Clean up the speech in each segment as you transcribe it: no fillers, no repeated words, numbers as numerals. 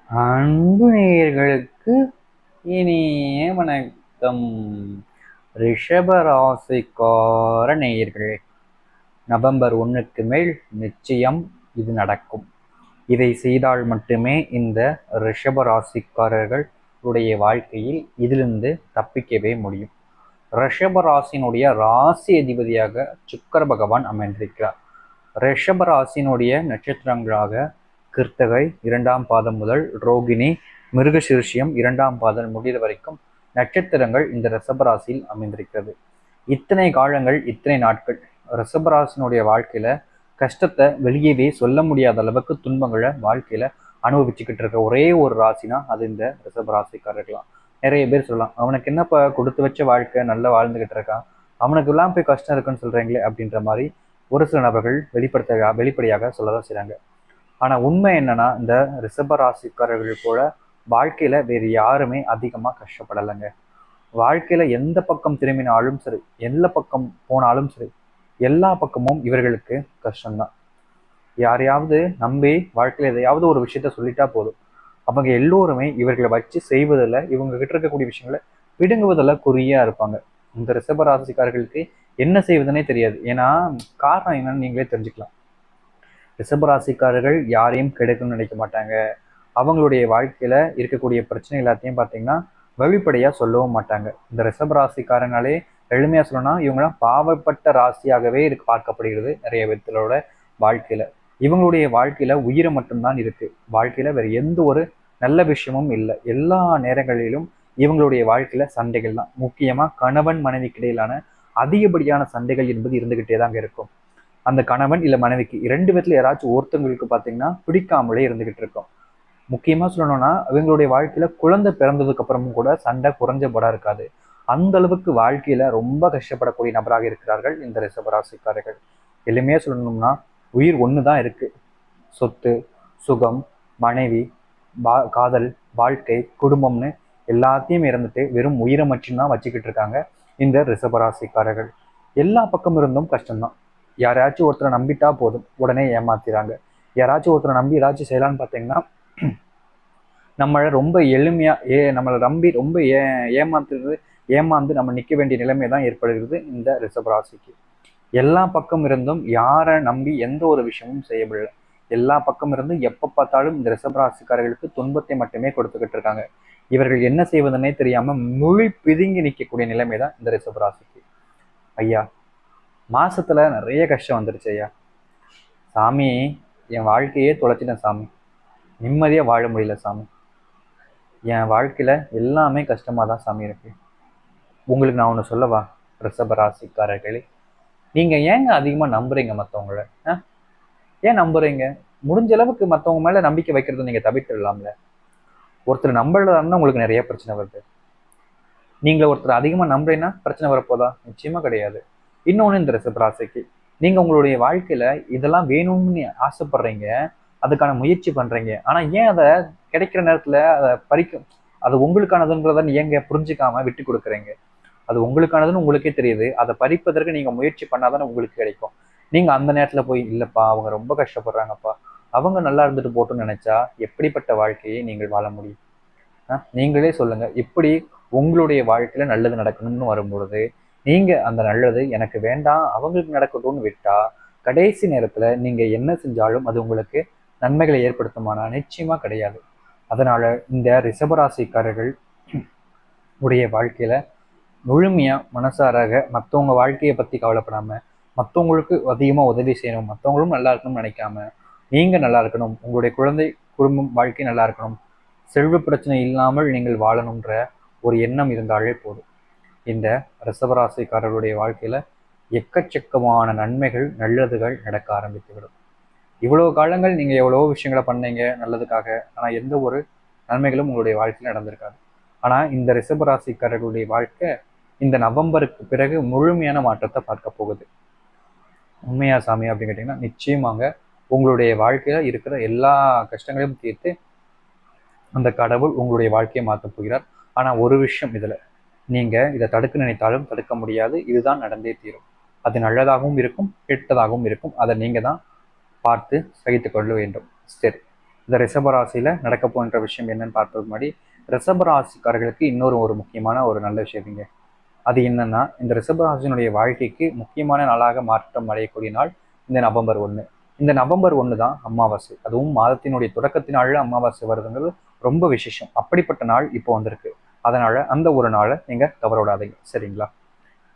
அன்பு நேயர்களுக்கு இனிய வணக்கம். ரிஷப ராசிக்கார நேயர்களே, நவம்பர் 1க்கு மேல் நிச்சயம் இது நடக்கும். இதை செய்தால் மட்டுமே இந்த ரிஷப ராசிக்காரர்கள் உடைய வாழ்க்கையில் இதிலிருந்து தப்பிக்கவே முடியும். ரிஷப ராசியினுடைய ராசி அதிபதியாக சுக்கிர பகவான் அமைந்திருக்கிறார். ரிஷப ராசியினுடைய நட்சத்திரங்களாக கிருத்தகை 2ஆம் பாதம் முதல் ரோகிணி, மிருகசீர்ஷியம் 2ஆம் பாதம் முடிகிற வரைக்கும் நட்சத்திரங்கள் இந்த ரிஷபராசியில் அமைந்திருக்கிறது. இத்தனை காலங்கள், இத்தனை நாட்கள் ரிஷபராசினுடைய வாழ்க்கையில கஷ்டத்தை வெளியவே சொல்ல முடியாத அளவுக்கு துன்பங்களை வாழ்க்கையில அனுபவிச்சுக்கிட்டு இருக்க ஒரே ஒரு ராசினா அது இந்த ரிஷபராசிக்காரர்களாம். நிறைய பேர் சொல்லலாம், அவனுக்கு என்னப்பா கொடுத்து வச்ச வாழ்க்கை நல்லா வாழ்ந்துகிட்டு இருக்கான், அவனுக்கு எல்லாம் போய் கஷ்டம் இருக்குன்னு சொல்றீங்களே அப்படின்ற மாதிரி ஒரு சில நபர்கள் வெளிப்படையாக சொல்லதான் செய்றாங்க. ஆனா உண்மை என்னன்னா, இந்த ரிஷப ராசிக்காரர்கள் போல வாழ்க்கையில வேறு யாருமே அதிகமா கஷ்டப்படலைங்க. வாழ்க்கையில எந்த பக்கம் திரும்பினாலும் சரி, எந்த பக்கம் போனாலும் சரி, எல்லா பக்கமும் இவர்களுக்கு கஷ்டம்தான். யாரையாவது நம்பி வாழ்க்கையில எதையாவது ஒரு விஷயத்த சொல்லிட்டா போதும், அவங்க எல்லோருமே இவர்களை வச்சு செய்வதில், இவங்க கிட்ட இருக்கக்கூடிய விஷயங்களை பிடுங்குவதில் குறியா இருப்பாங்க. இந்த ரிஷப ராசிக்காரர்களுக்கு என்ன செய்வதுன்னே தெரியாது. ஏன்னா காரணம் என்னன்னு நீங்களே தெரிஞ்சுக்கலாம். ரிஷபராசிக்காரர்கள் யாரையும் கெடுக்கணும்னு நினைக்க மாட்டாங்க. அவங்களுடைய வாழ்க்கையில இருக்கக்கூடிய பிரச்சனை எல்லாத்தையும் பார்த்தீங்கன்னா வெளிப்படையா சொல்லவும் மாட்டாங்க. இந்த ரிஷபராசிக்காரனாலே எளிமையா சொல்லணும்னா இவங்களாம் பாவப்பட்ட ராசியாகவே பார்க்கப்படுகிறது நிறைய பேர்த்தோட வாழ்க்கையில. இவங்களுடைய வாழ்க்கையில உயிரை மட்டும்தான் இருக்கு. வாழ்க்கையில வேற எந்த ஒரு நல்ல விஷயமும் இல்லை. எல்லா நேரங்களிலும் இவங்களுடைய வாழ்க்கையில சண்டைகள் தான். முக்கியமா கணவன் மனைவிக்கு இடையிலான அதிகப்படியான சண்டைகள் என்பது இருந்துகிட்டே தாங்க இருக்கும். அந்த கணவன் இல்லை மனைவிக்கு 2 பேர்த்துல யாராச்சும் ஒருத்தவங்களுக்கு பார்த்தீங்கன்னா பிடிக்காமலே இருந்துகிட்டு இருக்கும். முக்கியமா சொல்லணும்னா இவங்களுடைய வாழ்க்கையில குழந்தை பிறந்ததுக்கு அப்புறமும் கூட சண்டை குறைஞ்சபடா இருக்காது. அந்த அளவுக்கு வாழ்க்கையில ரொம்ப கஷ்டப்படக்கூடிய நபராக இருக்கிறார்கள் இந்த ரிஷபராசிக்காரர்கள். எளிமையா சொல்லணும்னா உயிர் ஒண்ணுதான் இருக்கு. சொத்து, சுகம், மனைவி, காதல், வாழ்க்கை, குடும்பம்னு எல்லாத்தையும் இறந்துட்டு வெறும் உயிரை மட்டும்தான் வச்சுக்கிட்டு இருக்காங்க இந்த ரிஷபராசிக்காரர்கள். எல்லா பக்கம் இருந்தும் கஷ்டம்தான். யாரையாச்சும் ஒருத்தரை நம்பிட்டா போதும் உடனே ஏமாத்திறாங்க. யாராச்சும் ஒருத்தரை நம்பி ஏதாச்சும் செய்யலான்னு பார்த்தீங்கன்னா நம்மளை ரொம்ப எளிமையா நம்மளை நம்பி ரொம்ப ஏமாந்து நம்ம நிற்க வேண்டிய நிலைமை தான் ஏற்படுகிறது இந்த ரிஷபராசிக்கு. எல்லா பக்கம் இருந்தும் யாரை நம்பி எந்த ஒரு விஷயமும் செய்யவில்லை. எல்லா பக்கம் இருந்தும் எப்போ பார்த்தாலும் இந்த ரிஷபராசிக்காரர்களுக்கு துன்பத்தை மட்டுமே கொடுத்துக்கிட்டு இருக்காங்க. இவர்கள் என்ன செய்வதுன்னே தெரியாம மொழி பிதுங்கி நிற்கக்கூடிய நிலைமை தான் இந்த ரிஷபராசிக்கு. ஐயா, மாசத்துல நிறைய கஷ்டம் வந்துருச்சு ஐயா. சாமி, என் வாழ்க்கையே தொலைச்சிட்டேன் சாமி, நிம்மதியா வாழ முடியல சாமி, என் வாழ்க்கையில எல்லாமே கஷ்டமா தான் சாமி இருக்கு. உங்களுக்கு நான் ஒன்று சொல்லவா ரிஷபராசிக்காரர்களே, நீங்க ஏங்க அதிகமா நம்புறீங்க மற்றவங்கள? ஏன் நம்புறீங்க? முடிஞ்ச அளவுக்கு மற்றவங்க மேல நம்பிக்கை வைக்கிறத நீங்க தவிர்த்துடலாம்ல. ஒருத்தர் நம்புறதுனா உங்களுக்கு நிறைய பிரச்சனை வருது. நீங்க ஒருத்தர் அதிகமா நம்புறீங்கன்னா பிரச்சனை வரப்போதா? நிச்சயமா கிடையாது. இன்னொன்று, இந்த ரிஷபராசிக்கு நீங்க உங்களுடைய வாழ்க்கையில இதெல்லாம் வேணும்னு ஆசைப்படுறீங்க, அதுக்கான முயற்சி பண்றீங்க. ஆனா ஏன் அதை கிடைக்கிற நேரத்துல அதை அது உங்களுக்கானதுன்றத ஏங்க புரிஞ்சுக்காம விட்டு கொடுக்குறீங்க? அது உங்களுக்கானதுன்னு உங்களுக்கே தெரியுது. அதை பறிப்பதற்கு நீங்க முயற்சி பண்ணாதானே உங்களுக்கு கிடைக்கும். நீங்க அந்த நேரத்துல போய் இல்லப்பா அவங்க ரொம்ப கஷ்டப்படுறாங்கப்பா, அவங்க நல்லா இருந்துட்டு போட்டுன்னு நினைச்சா எப்படிப்பட்ட வாழ்க்கையை நீங்கள் வாழ முடியும்? நீங்களே சொல்லுங்க. இப்படி உங்களுடைய வாழ்க்கையில நல்லது நடக்கணும்னு வரும்பொழுது நீங்க அந்த நல்லது எனக்கு வேண்டாம் அவங்களுக்கு நடக்கட்டும்னு விட்டா கடைசி நேரத்துல நீங்க என்ன செஞ்சாலும் அது உங்களுக்கு நன்மைகளை ஏற்படுத்துமானா நிச்சயமா கிடையாது. அதனால இந்த ரிஷபராசிக்காரர்கள் உடைய வாழ்க்கையில முழுமையா மனசாராக மற்றவங்க வாழ்க்கையை பத்தி கவலைப்படாம, மற்றவங்களுக்கு அதிகமா உதவி செய்யணும், மற்றவங்களும் நல்லா இருக்கணும்னு நினைக்காம நீங்க நல்லா இருக்கணும், உங்களுடைய குழந்தை குடும்பம் வாழ்க்கை நல்லா இருக்கணும், செல்வ பிரச்சனை இல்லாமல் நீங்கள் வாழணுன்ற ஒரு எண்ணம் இருந்தாலே போதும். இந்த ரிஷபராசிக்காரர்களுடைய வாழ்க்கையில எக்கச்சக்கமான நன்மைகள் நல்லதுகள் நடக்க ஆரம்பித்துவிடும். இவ்வளவு காலங்கள் நீங்க எவ்வளவோ விஷயங்களை பண்ணீங்க நல்லதுக்காக, ஆனா எந்த ஒரு நன்மைகளும் உங்களுடைய வாழ்க்கையில் நடந்திருக்காது. ஆனா இந்த ரிஷபராசிக்காரர்களுடைய வாழ்க்கை இந்த நவம்பருக்கு பிறகு முழுமையான மாற்றத்தை பார்க்க போகுது. உண்மையா சாமி அப்படின்னு கேட்டீங்கன்னா நிச்சயமாங்க. உங்களுடைய வாழ்க்கையில இருக்கிற எல்லா கஷ்டங்களையும் தீர்த்து அந்த கடவுள் உங்களுடைய வாழ்க்கையை மாற்றப் போகிறார். ஆனா ஒரு விஷயம், இதுல நீங்க இதை தடுக்க நினைத்தாலும் தடுக்க முடியாது. இதுதான் நடந்தே தீரும். அது நல்லதாகவும் இருக்கும், கெட்டதாகவும் இருக்கும். அதை நீங்க தான் பார்த்து சகித்துக் கொள்ள வேண்டும். சரி, இந்த ரிஷபராசியில் நடக்க போன்ற விஷயம் என்னன்னு பார்ப்பதுக்கு முன்னாடி ரிஷபராசிக்காரர்களுக்கு இன்னொரு ஒரு முக்கியமான ஒரு நல்ல விஷயங்க. அது என்னன்னா, இந்த ரிஷபராசினுடைய வாழ்க்கைக்கு முக்கியமான நாளாக மாற்றம் அடையக்கூடிய நாள் இந்த நவம்பர் 1. இந்த நவம்பர் 1 தான் அமாவாசை. அதுவும் மாதத்தினுடைய தொடக்கத்தினால அமாவாசை வருதுங்கிறது ரொம்ப விசேஷம். அப்படிப்பட்ட நாள் இப்போ வந்திருக்கு. அதனால அந்த ஒரு நாளை நீங்க தவற விடாதீங்க, சரிங்களா?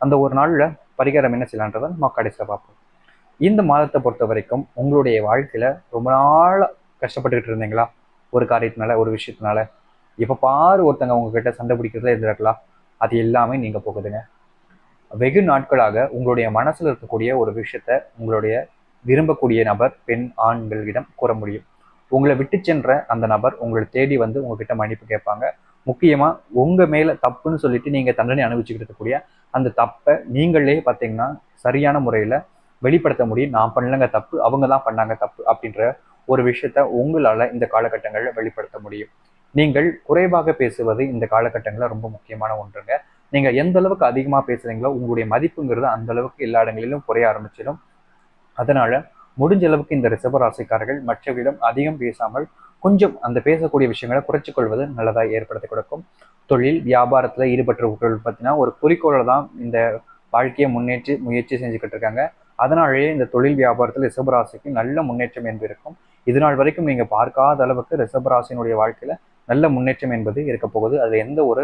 அந்த ஒரு நாள்ல பரிகாரம் என்ன செய்யலான்றதை நம்ம கடைசியில் பார்ப்போம். இந்த மாதத்தை பொறுத்த வரைக்கும் உங்களுடைய வாழ்க்கையில ரொம்ப நாள் கஷ்டப்பட்டுக்கிட்டு இருந்தீங்களா? ஒரு காரியத்தினால, ஒரு விஷயத்தினால, இப்ப பாரு ஒருத்தங்க உங்ககிட்ட சண்டை பிடிக்கிறதுல இருந்திருக்கலாம். அது எல்லாமே நீங்க போகுதுங்க. வெகு நாட்களாக உங்களுடைய மனசுல இருக்கக்கூடிய ஒரு விஷயத்த உங்களுடைய விரும்பக்கூடிய நபர், பெண், ஆண்களிடம் கூற முடியும். உங்களை விட்டு சென்ற அந்த நபர் உங்களை தேடி வந்து உங்ககிட்ட மன்னிப்பு கேட்பாங்க. முக்கியமா உங்க மேல தப்புன்னு சொல்லிட்டு நீங்க தண்டனை அனுபவிச்சுக்கிட்டு இருக்கக்கூடிய அந்த தப்பை நீங்களே பார்த்தீங்கன்னா சரியான முறையில வெளிப்படுத்த முடியும். நான் பண்ணலங்க தப்பு, அவங்க தான் பண்ணாங்க தப்பு அப்படின்ற ஒரு விஷயத்த உங்களால இந்த காலகட்டங்களில் வெளிப்படுத்த முடியும். நீங்கள் குறைவாக பேசுவது இந்த காலகட்டங்களில் ரொம்ப முக்கியமான ஒன்றுங்க. நீங்க எந்த அளவுக்கு அதிகமா பேசுறீங்களோ உங்களுடைய மதிப்புங்கிறது அந்த அளவுக்கு எல்லா இடங்களிலும் குறைய ஆரம்பிச்சிடும். அதனால முடிஞ்ச அளவுக்கு இந்த ரிஷபராசிக்காரர்கள் மற்றவர்களிடம் அதிகம் பேசாமல் கொஞ்சம் அந்த பேசக்கூடிய விஷயங்களை குறைச்சிக் கொள்வது நல்லதாக ஏற்படுத்தி கொடுக்கும். தொழில் வியாபாரத்துல ஈடுபட்டவர்கள் பார்த்தீங்கன்னா ஒரு குறிக்கோளை தான் இந்த வாழ்க்கையை முன்னேற்றி முயற்சி செஞ்சுக்கிட்டு இருக்காங்க. அதனாலேயே இந்த தொழில் வியாபாரத்தில் ரிஷபராசிக்கு நல்ல முன்னேற்றம் என்பது இருக்கும். இது நாள் வரைக்கும் நீங்க பார்க்காத அளவுக்கு ரிஷபராசினுடைய வாழ்க்கையில நல்ல முன்னேற்றம் என்பது இருக்க போகுது. அது எந்த ஒரு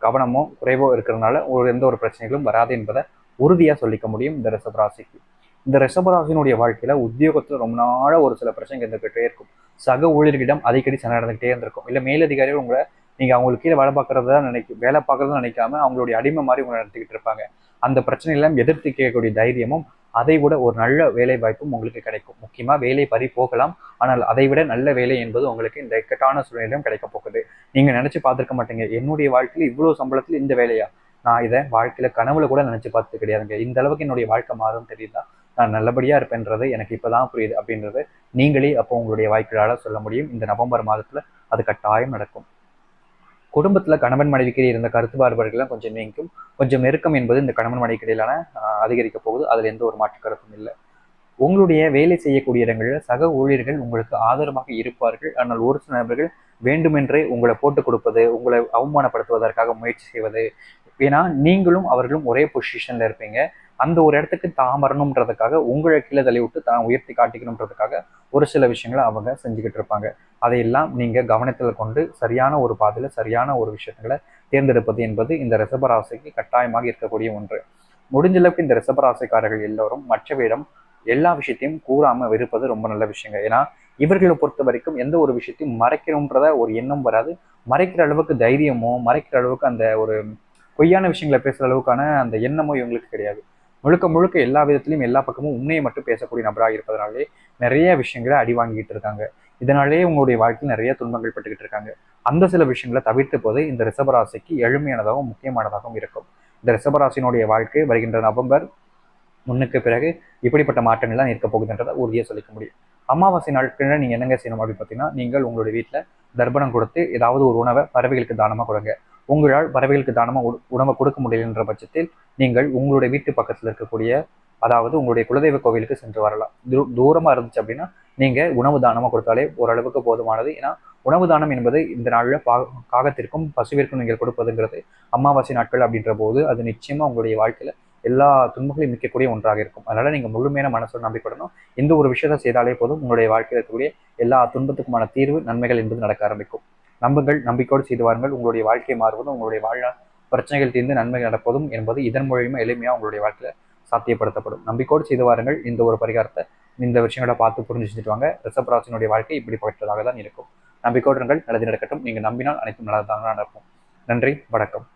கவனமோ குறைவோ இருக்கிறதுனால எந்த ஒரு பிரச்சனைகளும் வராது என்பதை உறுதியா சொல்லிக்க முடியும் இந்த ரிஷபராசிக்கு. இந்த ரிஷபராசினுடைய வாழ்க்கையில உத்தியோகத்துல ரொம்ப நாள ஒரு சில பிரச்சனைகள் இருந்துகிட்டே இருக்கும். சக ஊழியர்களிடம் அடிக்கடி சண்டை நடந்துகிட்டே இருந்திருக்கும். இல்ல மேலதிகாரிகள் உங்களை நீங்க அவங்களுக்கு கீழே வேலை பார்க்கறதா நினைக்காம அவங்களுடைய அடிமை மாதிரி உங்களை நடத்திக்கிட்டு இருப்பாங்க. அந்த பிரச்சனையெல்லாம் எதிர்த்து கேட்கக்கூடிய தைரியமும் அதை விட ஒரு நல்ல வேலை வாய்ப்பும் உங்களுக்கு கிடைக்கும். முக்கியமா வேலை பறி போகலாம், ஆனால் அதை விட நல்ல வேலை என்பது உங்களுக்கு இந்த இக்கட்டான சூழ்நிலையிலும் கிடைக்க போகுது. நீங்க நினைச்சு பார்த்திருக்க மாட்டீங்க, என்னுடைய வாழ்க்கையில் இவ்வளவு சம்பளத்தில் இந்த வேலையா, நான் இதை வாழ்க்கையில கனவுல கூட நினைச்சு பார்த்தது கிடையாதுங்க. இந்த அளவுக்கு என்னுடைய வாழ்க்கை மாறும் தெரியுதா, நான் நல்லபடியா இருப்பேன்றது எனக்கு இப்பதான் புரியுது அப்படின்றது நீங்களே அப்போ உங்களுடைய வாய்க்களால சொல்ல முடியும். இந்த நவம்பர் மாதத்துல அது கட்டாயம் நடக்கும். குடும்பத்துல கணவன் மனைவிக்கு இருந்த கருத்து வேறுபாடுகள்லாம் கொஞ்சம் நீங்கும். கொஞ்சம் நெருக்கம் என்பது இந்த கணவன் மனைவிக்கு இடையிலான அதிகரிக்க போகுது. அதுல எந்த ஒரு மாற்று கருத்தும் இல்லை. உங்களுடைய வேலை செய்யக்கூடிய இடங்களில் சக ஊழியர்கள் உங்களுக்கு ஆதரவாக இருப்பார்கள். ஆனால் ஒரு சில நபர்கள் வேண்டுமென்றே உங்களை போட்டுக் கொடுப்பது, உங்களை அவமானப்படுத்துவதற்காக முயற்சி செய்வது. ஏன்னா நீங்களும் அவர்களும் ஒரே பொசிஷன்ல இருப்பீங்க. அந்த ஒரு இடத்துக்கு தான் வரணுன்றதுக்காக உங்களை கீழே தள்ளி விட்டு தான் உயர்த்தி காட்டிக்கணுன்றதுக்காக ஒரு சில விஷயங்களை அவங்க செஞ்சுக்கிட்டு இருப்பாங்க. அதையெல்லாம் நீங்க கவனத்தில் கொண்டு சரியான ஒரு பாதையில சரியான ஒரு விஷயங்களை தேர்ந்தெடுப்பது என்பது இந்த ரிஷபராசிக்கு கட்டாயமாக இருக்கக்கூடிய ஒன்று. முடிஞ்ச அளவுக்கு இந்த ரிஷபராசிக்காரர்கள் எல்லோரும் மற்றவரிடம் எல்லா விஷயத்தையும் கூறாம இருப்பது ரொம்ப நல்ல விஷயங்க. ஏன்னா இவர்களை பொறுத்த வரைக்கும் எந்த ஒரு விஷயத்தையும் மறைக்கணும்ன்றத ஒரு எண்ணம் வராது. மறைக்கிற அளவுக்கு தைரியமோ மறைக்கிற அளவுக்கு அந்த ஒரு பொய்யான விஷயங்களை பேசுற அளவுக்கான அந்த எண்ணமோ இவங்களுக்கு கிடையாது. முழுக்க முழுக்க எல்லா விதத்திலையும் எல்லா பக்கமும் உண்மையை மட்டும் பேசக்கூடிய நபராக இருப்பதனாலே நிறைய விஷயங்களை அடி வாங்கிட்டு இருக்காங்க. இதனாலேயே உங்களுடைய வாழ்க்கையில் நிறைய துன்பங்கள் பட்டுக்கிட்டு இருக்காங்க. அந்த சில விஷயங்களை தவிர்த்து போது இந்த ரிஷபராசிக்கு எளிமையானதாகவும் முக்கியமானதாகவும் இருக்கும். இந்த ரிஷபராசினுடைய வாழ்க்கை வருகின்ற நவம்பர் 1க்கு பிறகு இப்படிப்பட்ட மாற்றங்கள்லாம் இருக்க போகுதுன்றதை உறுதியாக சொல்லிக்க முடியும். அமாவாசை நாட்களில் நீங்கள் என்னங்க செய்யணும் அப்படின்னு பார்த்தீங்கன்னா, நீங்கள் உங்களுடைய வீட்டில் தர்ப்பணம் கொடுத்து ஏதாவது ஒரு உணவை பறவைகளுக்கு தானமாக கொடுங்க. உங்களால் பறவைகளுக்கு தானமாக உணவை கொடுக்க முடியலன்ற பட்சத்தில் நீங்கள் உங்களுடைய வீட்டு பக்கத்தில் இருக்கக்கூடிய அதாவது உங்களுடைய குலதெய்வ கோவிலுக்கு சென்று வரலாம். தூரமாக இருந்துச்சு அப்படின்னா நீங்கள் உணவு தானமாக கொடுத்தாலே ஓரளவுக்கு போதுமானது. ஏன்னா உணவு தானம் என்பது இந்த நாளில் காகத்திற்கும் பசுவிற்கும் நீங்கள் கொடுப்பதுங்கிறது அமாவாசை நாட்கள் அப்படின்ற போது அது நிச்சயமாக உங்களுடைய வாழ்க்கையில் எல்லா துன்பங்களையும் நிற்கக்கூடிய ஒன்றாக இருக்கும். அதனால நீங்க முழுமையான மனசோடு நம்பிக்கைப்படணும். எந்த ஒரு விஷயத்தை செய்தாலே போதும் உங்களுடைய வாழ்க்கையில் இருக்கக்கூடிய எல்லா துன்பத்துக்குமான தீர்வு நன்மைகள் என்பது நடக்க ஆரம்பிக்கும். நம்புங்கள், நம்பிக்கையோடு செய்து வாருங்கள். உங்களுடைய வாழ்க்கை மாறுவதும் உங்களுடைய வாழ்நாள் பிரச்சனைகள் தீர்ந்து நன்மைகள் நடப்பதும் என்பது இதன் மூலியமா எளிமையாக உங்களுடைய வாழ்க்கையில சாத்தியப்படுத்தப்படும். நம்பிக்கையோடு செய்து வாருங்கள். இந்த ஒரு பரிகாரத்தை இந்த விஷயங்களை பார்த்து புரிஞ்சு செஞ்சுட்டு வாங்க. ரிஷபராசினுடைய வாழ்க்கை இப்படிப்பட்டதாக தான் இருக்கும். நம்பிக்கையோடு நல்லது நடக்கட்டும். நீங்க நம்பினால் அனைத்தும் நல்லதாக நடக்கும். நன்றி, வணக்கம்.